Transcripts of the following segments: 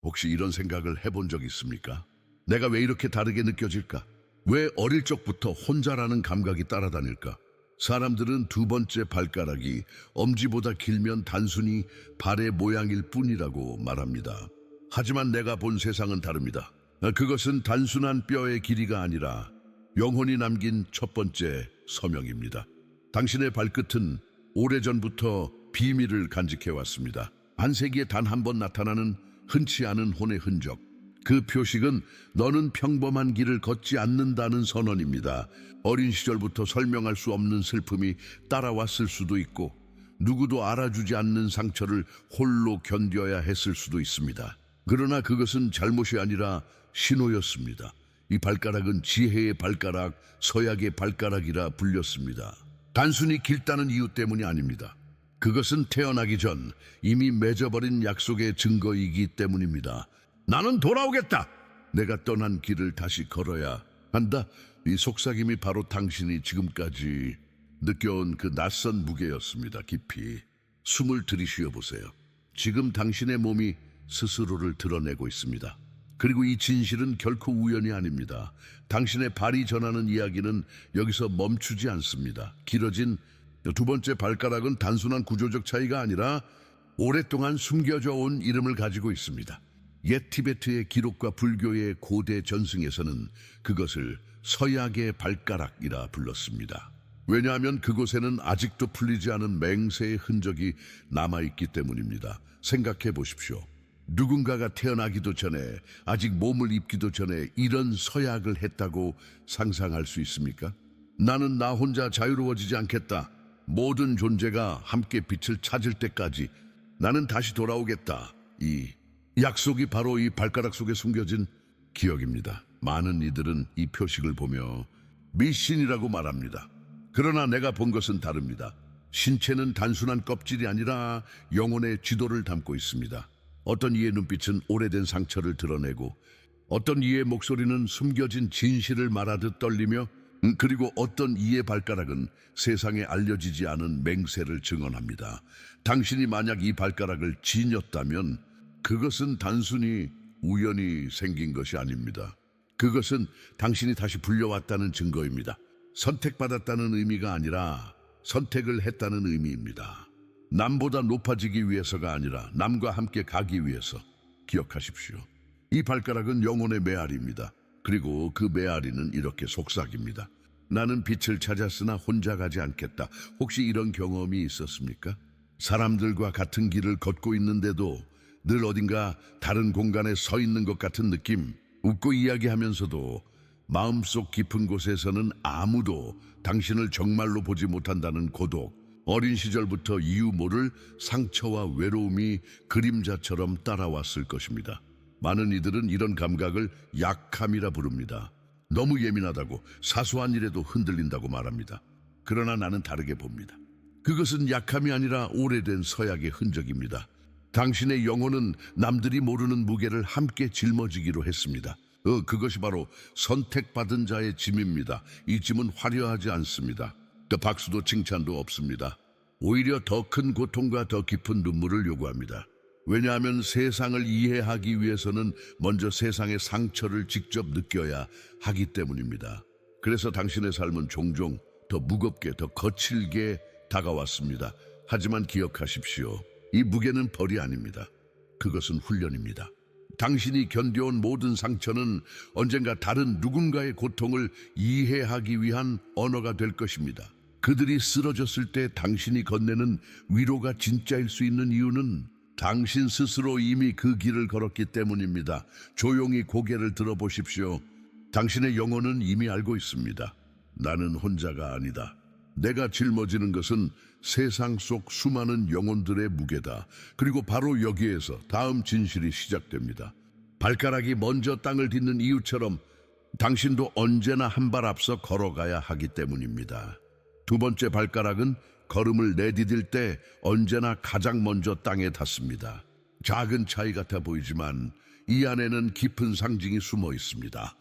혹시 이런 생각을 해본 적 있습니까? 내가 왜 이렇게 다르게 느껴질까? 왜 어릴 적부터 혼자라는 감각이 따라다닐까? 사람들은 두 번째 발가락이 엄지보다 길면 단순히 발의 모양일 뿐이라고 말합니다. 하지만 내가 본 세상은 다릅니다. 그것은 단순한 뼈의 길이가 아니라 영혼이 남긴 첫 번째 서명입니다. 당신의 발끝은 오래전부터 비밀을 간직해왔습니다. 반세기에 단 한 번 나타나는 흔치 않은 혼의 흔적. 그 표식은 너는 평범한 길을 걷지 않는다는 선언입니다. 어린 시절부터 설명할 수 없는 슬픔이 따라왔을 수도 있고 누구도 알아주지 않는 상처를 홀로 견뎌야 했을 수도 있습니다. 그러나 그것은 잘못이 아니라 신호였습니다. 이 발가락은 지혜의 발가락, 서약의 발가락이라 불렸습니다. 단순히 길다는 이유 때문이 아닙니다. 그것은 태어나기 전 이미 맺어버린 약속의 증거이기 때문입니다. 나는 돌아오겠다. 내가 떠난 길을 다시 걸어야 한다. 이 속삭임이 바로 당신이 지금까지 느껴온 그 낯선 무게였습니다. 깊이 숨을 들이쉬어 보세요. 지금 당신의 몸이 스스로를 드러내고 있습니다. 그리고 이 진실은 결코 우연이 아닙니다. 당신의 발이 전하는 이야기는 여기서 멈추지 않습니다. 길어진 두 번째 발가락은 단순한 구조적 차이가 아니라 오랫동안 숨겨져 온 이름을 가지고 있습니다. 옛 티베트의 기록과 불교의 고대 전승에서는 그것을 서약의 발가락이라 불렀습니다. 왜냐하면 그곳에는 아직도 풀리지 않은 맹세의 흔적이 남아있기 때문입니다. 생각해 보십시오. 누군가가 태어나기도 전에, 아직 몸을 입기도 전에 이런 서약을 했다고 상상할 수 있습니까? 나는 나 혼자 자유로워지지 않겠다. 모든 존재가 함께 빛을 찾을 때까지 나는 다시 돌아오겠다. 이 약속이 바로 이 발가락 속에 숨겨진 기억입니다. 많은 이들은 이 표식을 보며 미신이라고 말합니다. 그러나 내가 본 것은 다릅니다. 신체는 단순한 껍질이 아니라 영혼의 지도를 담고 있습니다. 어떤 이의 눈빛은 오래된 상처를 드러내고 어떤 이의 목소리는 숨겨진 진실을 말하듯 떨리며 그리고 어떤 이의 발가락은 세상에 알려지지 않은 맹세를 증언합니다. 당신이 만약 이 발가락을 지녔다면 그것은 단순히 우연히 생긴 것이 아닙니다. 그것은 당신이 다시 불려왔다는 증거입니다. 선택받았다는 의미가 아니라 선택을 했다는 의미입니다. 남보다 높아지기 위해서가 아니라 남과 함께 가기 위해서. 기억하십시오. 이 발가락은 영혼의 메아리입니다. 그리고 그 메아리는 이렇게 속삭입니다. 나는 빛을 찾았으나 혼자 가지 않겠다. 혹시 이런 경험이 있었습니까? 사람들과 같은 길을 걷고 있는데도 늘 어딘가 다른 공간에 서 있는 것 같은 느낌. 웃고 이야기하면서도 마음속 깊은 곳에서는 아무도 당신을 정말로 보지 못한다는 고독. 어린 시절부터 이유 모를 상처와 외로움이 그림자처럼 따라왔을 것입니다. 많은 이들은 이런 감각을 약함이라 부릅니다. 너무 예민하다고, 사소한 일에도 흔들린다고 말합니다. 그러나 나는 다르게 봅니다. 그것은 약함이 아니라 오래된 서약의 흔적입니다. 당신의 영혼은 남들이 모르는 무게를 함께 짊어지기로 했습니다. 그것이 바로 선택받은 자의 짐입니다. 이 짐은 화려하지 않습니다. 또 박수도 칭찬도 없습니다. 오히려 더 큰 고통과 더 깊은 눈물을 요구합니다. 왜냐하면 세상을 이해하기 위해서는 먼저 세상의 상처를 직접 느껴야 하기 때문입니다. 그래서 당신의 삶은 종종 더 무겁게, 더 거칠게 다가왔습니다. 하지만 기억하십시오. 이 무게는 벌이 아닙니다. 그것은 훈련입니다. 당신이 견뎌온 모든 상처는 언젠가 다른 누군가의 고통을 이해하기 위한 언어가 될 것입니다. 그들이 쓰러졌을 때 당신이 건네는 위로가 진짜일 수 있는 이유는 당신 스스로 이미 그 길을 걸었기 때문입니다. 조용히 고개를 들어보십시오. 당신의 영혼은 이미 알고 있습니다. 나는 혼자가 아니다. 내가 짊어지는 것은 세상 속 수많은 영혼들의 무게다. 그리고 바로 여기에서 다음 진실이 시작됩니다. 발가락이 먼저 땅을 딛는 이유처럼 당신도 언제나 한 발 앞서 걸어가야 하기 때문입니다. 두 번째 발가락은 걸음을 내디딜 때 언제나 가장 먼저 땅에 닿습니다. 작은 차이 같아 보이지만 이 안에는 깊은 상징이 숨어 있습니다.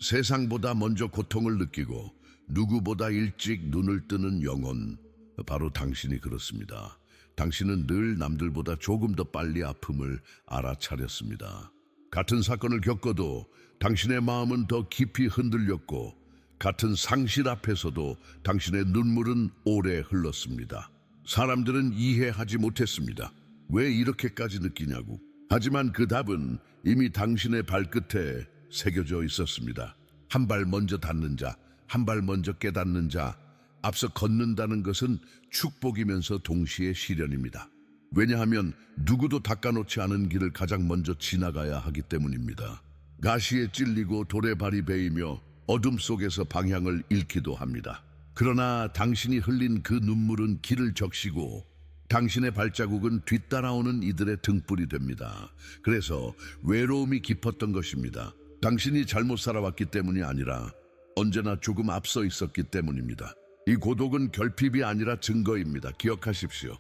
세상보다 먼저 고통을 느끼고 누구보다 일찍 눈을 뜨는 영혼, 바로 당신이 그렇습니다. 당신은 늘 남들보다 조금 더 빨리 아픔을 알아차렸습니다. 같은 사건을 겪어도 당신의 마음은 더 깊이 흔들렸고 같은 상실 앞에서도 당신의 눈물은 오래 흘렀습니다. 사람들은 이해하지 못했습니다. 왜 이렇게까지 느끼냐고. 하지만 그 답은 이미 당신의 발끝에 새겨져 있었습니다. 한 발 먼저 닿는 자, 한 발 먼저 깨닫는 자, 앞서 걷는다는 것은 축복이면서 동시에 시련입니다. 왜냐하면 누구도 닦아놓지 않은 길을 가장 먼저 지나가야 하기 때문입니다. 가시에 찔리고 돌에 발이 베이며 어둠 속에서 방향을 잃기도 합니다. 그러나 당신이 흘린 그 눈물은 길을 적시고 당신의 발자국은 뒤따라오는 이들의 등불이 됩니다. 그래서 외로움이 깊었던 것입니다. 당신이 잘못 살아왔기 때문이 아니라 언제나 조금 앞서 있었기 때문입니다. 이 고독은 결핍이 아니라 증거입니다. 기억하십시오.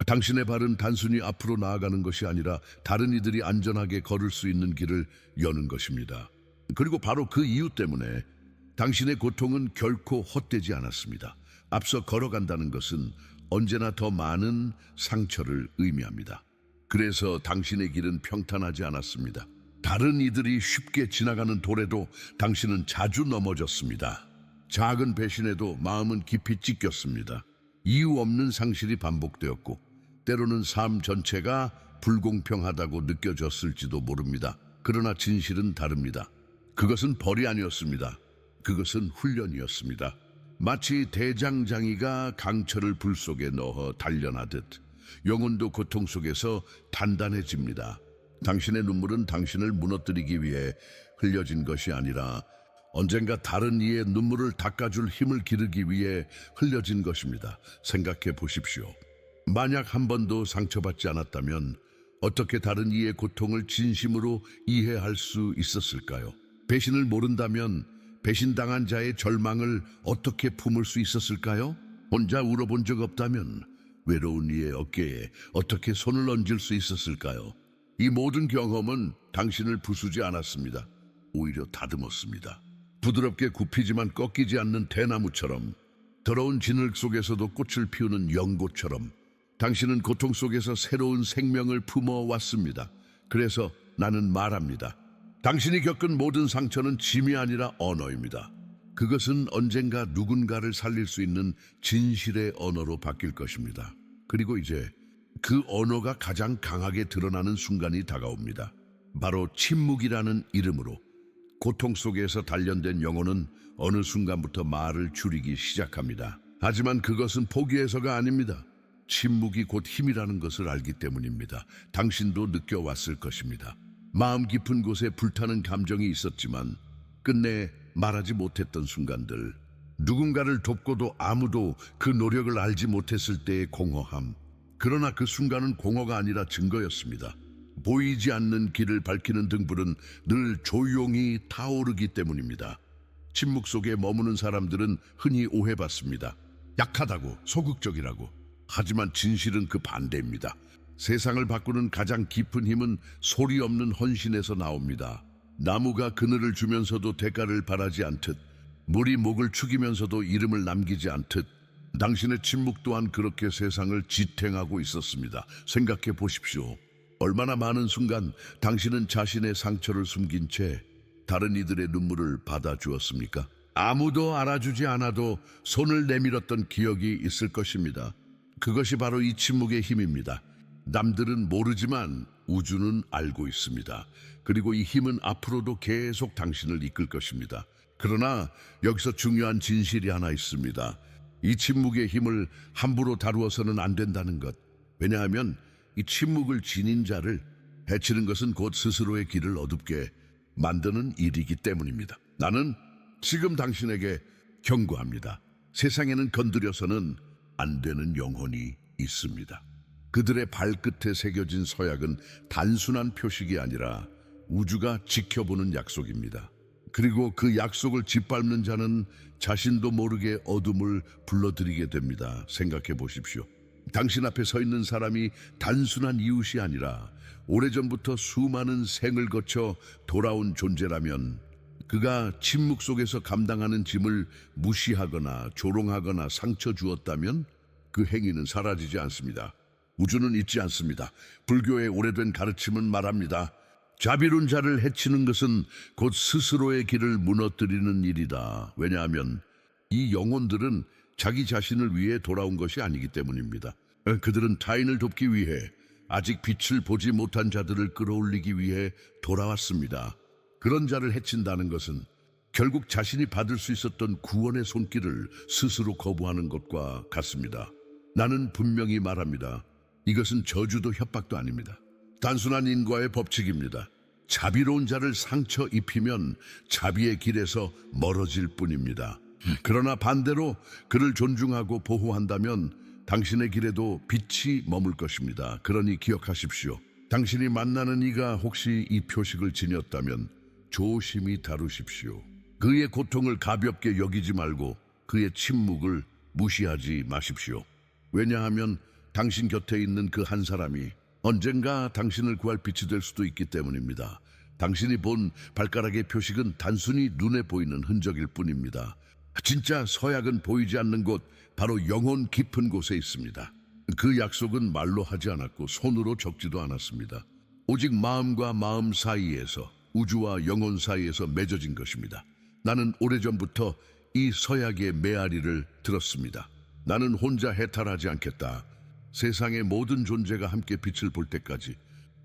당신의 발은 단순히 앞으로 나아가는 것이 아니라 다른 이들이 안전하게 걸을 수 있는 길을 여는 것입니다. 그리고 바로 그 이유 때문에 당신의 고통은 결코 헛되지 않았습니다. 앞서 걸어간다는 것은 언제나 더 많은 상처를 의미합니다. 그래서 당신의 길은 평탄하지 않았습니다. 다른 이들이 쉽게 지나가는 돌에도 당신은 자주 넘어졌습니다. 작은 배신에도 마음은 깊이 찢겼습니다. 이유 없는 상실이 반복되었고 때로는 삶 전체가 불공평하다고 느껴졌을지도 모릅니다. 그러나 진실은 다릅니다. 그것은 벌이 아니었습니다. 그것은 훈련이었습니다. 마치 대장장이가 강철을 불 속에 넣어 단련하듯 영혼도 고통 속에서 단단해집니다. 당신의 눈물은 당신을 무너뜨리기 위해 흘려진 것이 아니라 언젠가 다른 이의 눈물을 닦아줄 힘을 기르기 위해 흘려진 것입니다. 생각해 보십시오. 만약 한 번도 상처받지 않았다면 어떻게 다른 이의 고통을 진심으로 이해할 수 있었을까요? 배신을 모른다면 배신당한 자의 절망을 어떻게 품을 수 있었을까요? 혼자 울어본 적 없다면 외로운 이의 어깨에 어떻게 손을 얹을 수 있었을까요? 이 모든 경험은 당신을 부수지 않았습니다. 오히려 다듬었습니다. 부드럽게 굽히지만 꺾이지 않는 대나무처럼, 더러운 진흙 속에서도 꽃을 피우는 연고처럼 당신은 고통 속에서 새로운 생명을 품어왔습니다. 그래서 나는 말합니다. 당신이 겪은 모든 상처는 짐이 아니라 언어입니다. 그것은 언젠가 누군가를 살릴 수 있는 진실의 언어로 바뀔 것입니다. 그리고 이제 그 언어가 가장 강하게 드러나는 순간이 다가옵니다. 바로 침묵이라는 이름으로 고통 속에서 단련된 영혼은 어느 순간부터 말을 줄이기 시작합니다. 하지만 그것은 포기해서가 아닙니다. 침묵이 곧 힘이라는 것을 알기 때문입니다. 당신도 느껴왔을 것입니다. 마음 깊은 곳에 불타는 감정이 있었지만 끝내 말하지 못했던 순간들, 누군가를 돕고도 아무도 그 노력을 알지 못했을 때의 공허함. 그러나 그 순간은 공허가 아니라 증거였습니다. 보이지 않는 길을 밝히는 등불은 늘 조용히 타오르기 때문입니다. 침묵 속에 머무는 사람들은 흔히 오해받습니다. 약하다고, 소극적이라고. 하지만 진실은 그 반대입니다. 세상을 바꾸는 가장 깊은 힘은 소리 없는 헌신에서 나옵니다. 나무가 그늘을 주면서도 대가를 바라지 않듯, 물이 목을 축이면서도 이름을 남기지 않듯 당신의 침묵 또한 그렇게 세상을 지탱하고 있었습니다. 생각해 보십시오. 얼마나 많은 순간 당신은 자신의 상처를 숨긴 채 다른 이들의 눈물을 받아주었습니까? 아무도 알아주지 않아도 손을 내밀었던 기억이 있을 것입니다. 그것이 바로 이 침묵의 힘입니다. 남들은 모르지만 우주는 알고 있습니다. 그리고 이 힘은 앞으로도 계속 당신을 이끌 것입니다. 그러나 여기서 중요한 진실이 하나 있습니다. 이 침묵의 힘을 함부로 다루어서는 안 된다는 것. 왜냐하면 이 침묵을 지닌 자를 해치는 것은 곧 스스로의 길을 어둡게 만드는 일이기 때문입니다. 나는 지금 당신에게 경고합니다. 세상에는 건드려서는 안 되는 영혼이 있습니다. 그들의 발끝에 새겨진 서약은 단순한 표식이 아니라 우주가 지켜보는 약속입니다. 그리고 그 약속을 짓밟는 자는 자신도 모르게 어둠을 불러들이게 됩니다. 생각해 보십시오. 당신 앞에 서 있는 사람이 단순한 이웃이 아니라 오래전부터 수많은 생을 거쳐 돌아온 존재라면 그가 침묵 속에서 감당하는 짐을 무시하거나 조롱하거나 상처 주었다면 그 행위는 사라지지 않습니다. 우주는 잊지 않습니다. 불교의 오래된 가르침은 말합니다. 자비로운 자를 해치는 것은 곧 스스로의 길을 무너뜨리는 일이다. 왜냐하면 이 영혼들은 자기 자신을 위해 돌아온 것이 아니기 때문입니다. 그들은 타인을 돕기 위해 아직 빛을 보지 못한 자들을 끌어올리기 위해 돌아왔습니다. 그런 자를 해친다는 것은 결국 자신이 받을 수 있었던 구원의 손길을 스스로 거부하는 것과 같습니다. 나는 분명히 말합니다. 이것은 저주도 협박도 아닙니다. 단순한 인과의 법칙입니다. 자비로운 자를 상처 입히면 자비의 길에서 멀어질 뿐입니다. 그러나 반대로 그를 존중하고 보호한다면 당신의 길에도 빛이 머물 것입니다. 그러니 기억하십시오. 당신이 만나는 이가 혹시 이 표식을 지녔다면 조심히 다루십시오. 그의 고통을 가볍게 여기지 말고 그의 침묵을 무시하지 마십시오. 왜냐하면 당신 곁에 있는 그 한 사람이 언젠가 당신을 구할 빛이 될 수도 있기 때문입니다. 당신이 본 발가락의 표식은 단순히 눈에 보이는 흔적일 뿐입니다. 진짜 서약은 보이지 않는 곳, 바로 영혼 깊은 곳에 있습니다. 그 약속은 말로 하지 않았고 손으로 적지도 않았습니다. 오직 마음과 마음 사이에서, 우주와 영혼 사이에서 맺어진 것입니다. 나는 오래전부터 이 서약의 메아리를 들었습니다. 나는 혼자 해탈하지 않겠다. 세상의 모든 존재가 함께 빛을 볼 때까지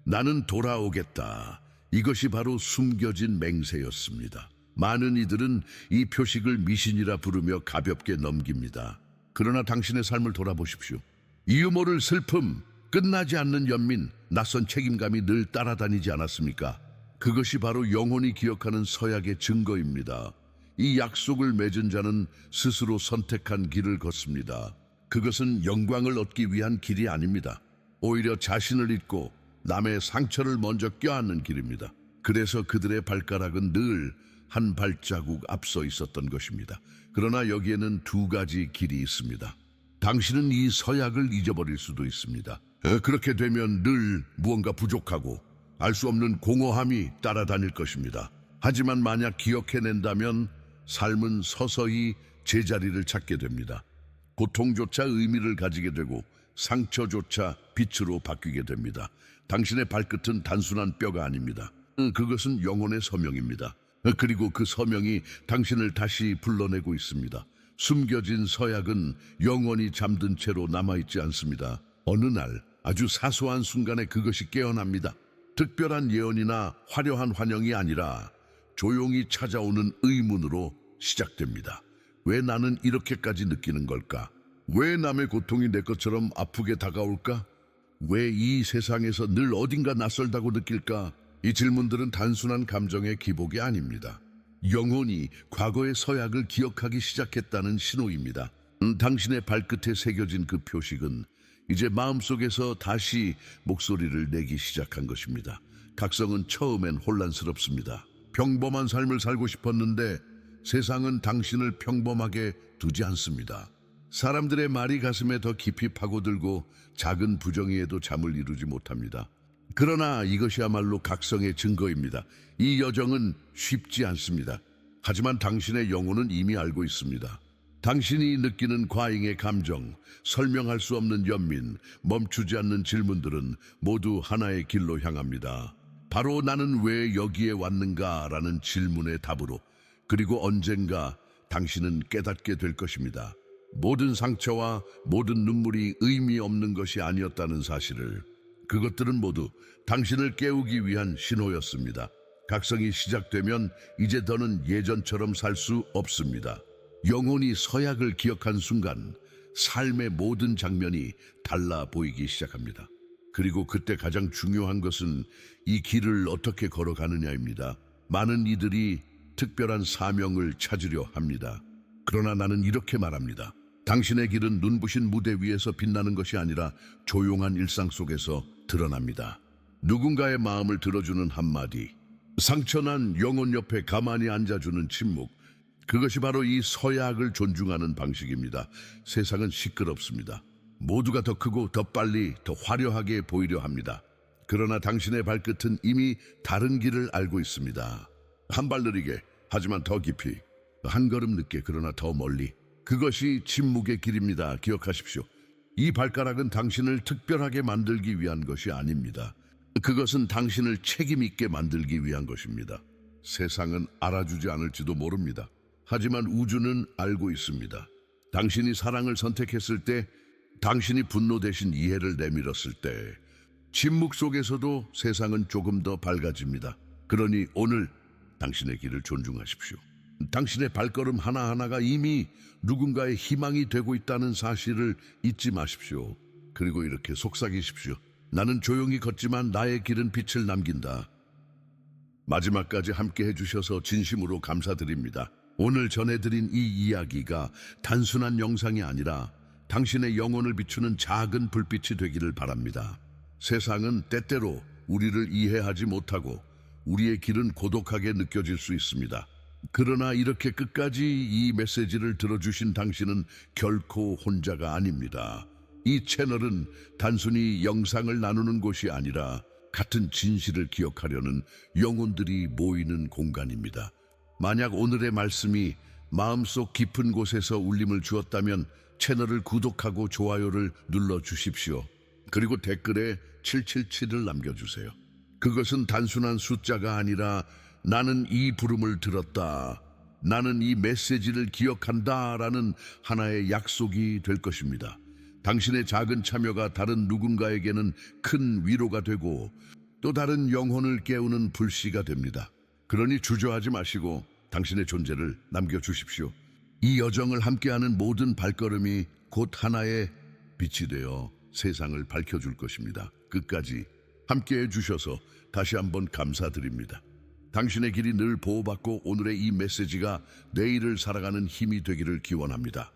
나는 돌아오겠다. 이것이 바로 숨겨진 맹세였습니다. 많은 이들은 이 표식을 미신이라 부르며 가볍게 넘깁니다. 그러나 당신의 삶을 돌아보십시오. 이유 모를 슬픔, 끝나지 않는 연민, 낯선 책임감이 늘 따라다니지 않았습니까? 그것이 바로 영혼이 기억하는 서약의 증거입니다. 이 약속을 맺은 자는 스스로 선택한 길을 걷습니다. 그것은 영광을 얻기 위한 길이 아닙니다. 오히려 자신을 잊고 남의 상처를 먼저 껴안는 길입니다. 그래서 그들의 발가락은 늘 한 발자국 앞서 있었던 것입니다. 그러나 여기에는 두 가지 길이 있습니다. 당신은 이 서약을 잊어버릴 수도 있습니다. 그렇게 되면 늘 무언가 부족하고 알 수 없는 공허함이 따라다닐 것입니다. 하지만 만약 기억해낸다면 삶은 서서히 제자리를 찾게 됩니다. 고통조차 의미를 가지게 되고 상처조차 빛으로 바뀌게 됩니다. 당신의 발끝은 단순한 뼈가 아닙니다. 그것은 영혼의 서명입니다. 그리고 그 서명이 당신을 다시 불러내고 있습니다. 숨겨진 서약은 영원히 잠든 채로 남아있지 않습니다. 어느 날 아주 사소한 순간에 그것이 깨어납니다. 특별한 예언이나 화려한 환영이 아니라 조용히 찾아오는 의문으로 시작됩니다. 왜 나는 이렇게까지 느끼는 걸까? 왜 남의 고통이 내 것처럼 아프게 다가올까? 왜 이 세상에서 늘 어딘가 낯설다고 느낄까? 이 질문들은 단순한 감정의 기복이 아닙니다. 영혼이 과거의 서약을 기억하기 시작했다는 신호입니다. 당신의 발끝에 새겨진 그 표식은 이제 마음속에서 다시 목소리를 내기 시작한 것입니다. 각성은 처음엔 혼란스럽습니다. 평범한 삶을 살고 싶었는데 세상은 당신을 평범하게 두지 않습니다. 사람들의 말이 가슴에 더 깊이 파고들고 작은 부정의에도 잠을 이루지 못합니다. 그러나 이것이야말로 각성의 증거입니다. 이 여정은 쉽지 않습니다. 하지만 당신의 영혼은 이미 알고 있습니다. 당신이 느끼는 과잉의 감정, 설명할 수 없는 연민, 멈추지 않는 질문들은 모두 하나의 길로 향합니다. 바로 나는 왜 여기에 왔는가라는 질문의 답으로. 그리고 언젠가 당신은 깨닫게 될 것입니다. 모든 상처와 모든 눈물이 의미 없는 것이 아니었다는 사실을. 그것들은 모두 당신을 깨우기 위한 신호였습니다. 각성이 시작되면 이제 더는 예전처럼 살 수 없습니다. 영혼이 서약을 기억한 순간 삶의 모든 장면이 달라 보이기 시작합니다. 그리고 그때 가장 중요한 것은 이 길을 어떻게 걸어가느냐입니다. 많은 이들이 특별한 사명을 찾으려 합니다. 그러나 나는 이렇게 말합니다. 당신의 길은 눈부신 무대 위에서 빛나는 것이 아니라 조용한 일상 속에서 드러납니다. 누군가의 마음을 들어주는 한마디, 상처난 영혼 옆에 가만히 앉아주는 침묵, 그것이 바로 이 서약을 존중하는 방식입니다. 세상은 시끄럽습니다. 모두가 더 크고 더 빨리 더 화려하게 보이려 합니다. 그러나 당신의 발끝은 이미 다른 길을 알고 있습니다. 한 발 느리게, 하지만 더 깊이, 한 걸음 늦게, 그러나 더 멀리. 그것이 침묵의 길입니다. 기억하십시오. 이 발가락은 당신을 특별하게 만들기 위한 것이 아닙니다. 그것은 당신을 책임 있게 만들기 위한 것입니다. 세상은 알아주지 않을지도 모릅니다. 하지만 우주는 알고 있습니다. 당신이 사랑을 선택했을 때, 당신이 분노 대신 이해를 내밀었을 때, 침묵 속에서도 세상은 조금 더 밝아집니다. 그러니 오늘 당신의 길을 존중하십시오. 당신의 발걸음 하나하나가 이미 누군가의 희망이 되고 있다는 사실을 잊지 마십시오. 그리고 이렇게 속삭이십시오. 나는 조용히 걷지만 나의 길은 빛을 남긴다. 마지막까지 함께 해주셔서 진심으로 감사드립니다. 오늘 전해드린 이 이야기가 단순한 영상이 아니라 당신의 영혼을 비추는 작은 불빛이 되기를 바랍니다. 세상은 때때로 우리를 이해하지 못하고 우리의 길은 고독하게 느껴질 수 있습니다. 그러나 이렇게 끝까지 이 메시지를 들어주신 당신은 결코 혼자가 아닙니다. 이 채널은 단순히 영상을 나누는 곳이 아니라 같은 진실을 기억하려는 영혼들이 모이는 공간입니다. 만약 오늘의 말씀이 마음속 깊은 곳에서 울림을 주었다면 채널을 구독하고 좋아요를 눌러주십시오. 그리고 댓글에 777을 남겨주세요. 그것은 단순한 숫자가 아니라 나는 이 부름을 들었다, 나는 이 메시지를 기억한다 라는 하나의 약속이 될 것입니다. 당신의 작은 참여가 다른 누군가에게는 큰 위로가 되고 또 다른 영혼을 깨우는 불씨가 됩니다. 그러니 주저하지 마시고 당신의 존재를 남겨주십시오. 이 여정을 함께하는 모든 발걸음이 곧 하나의 빛이 되어 세상을 밝혀줄 것입니다. 끝까지 함께해 주셔서 다시 한번 감사드립니다. 당신의 길이 늘 보호받고 오늘의 이 메시지가 내일을 살아가는 힘이 되기를 기원합니다.